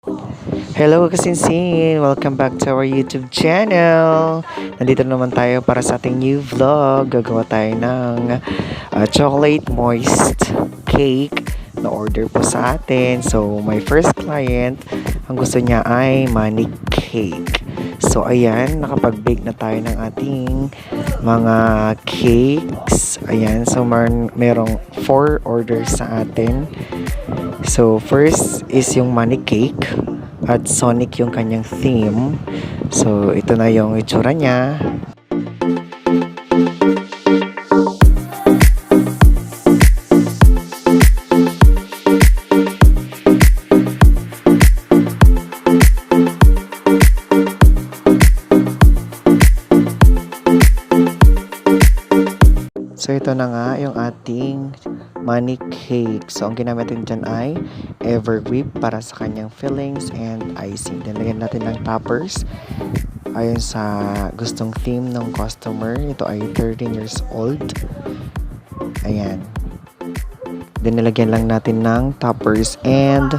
Hello kasinsin! Welcome back to our YouTube channel! Nandito naman tayo para sa ating new vlog. Gagawa tayo ng chocolate moist cake na order po sa atin. So, my first client, ang gusto niya ay money cake. So, ayan, nakapag-bake na tayo ng ating mga cakes. Ayan, so merong 4 orders sa atin. So, first is yung money cake. At Sonic yung kanyang theme. So, ito na yung itsura niya. So, ito na nga yung ating money cake. So, ang ginamit natin dyan ay Evergrip para sa kanyang fillings and icing. Then, lagyan natin ng toppers. Ayon sa gustong theme ng customer. Ito ay 13 years old. Ayan. Then, nilagyan lang natin ng toppers and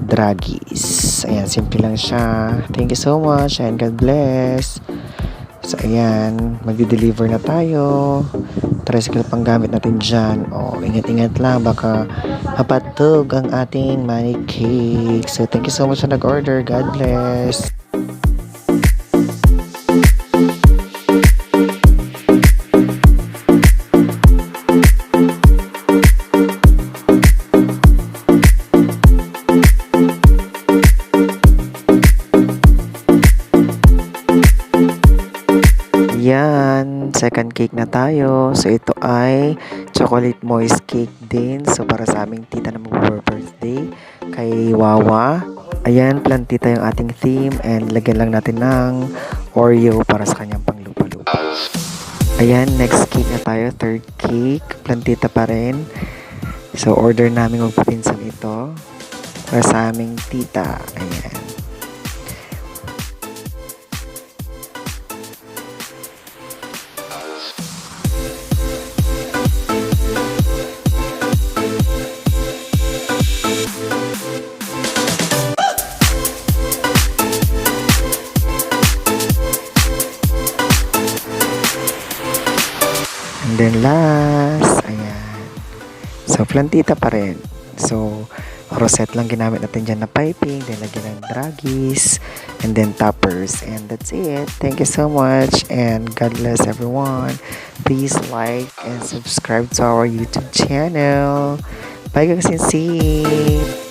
draggies. Ayan, simple lang siya. Thank you so much and God bless. So, ayan. Magdi-deliver na tayo. Tricycle pang gamit natin dyan. O, ingat-ingat lang. Baka mapatog ang ating money cake. So, thank you so much sa nag-order. God bless. Yan, second cake na tayo. So, ito ay chocolate moist cake din. So, para sa aming tita na mag-birthday kay Wawa. Ayan, plantita yung ating theme and lagyan lang natin ng Oreo para sa kanyang panglupa-lupa. Ayan, next cake na tayo. Third cake, plantita pa rin. So, order namin magpapinsan ito para sa aming tita. Ayan. And then last, ayan. So, plantita pa rin. So, rosette lang ginamit natin dyan na piping. Then, lagyan ng draggies. And then, toppers. And that's it. Thank you so much. And God bless everyone. Please like and subscribe to our YouTube channel. Bye, guys, and see you.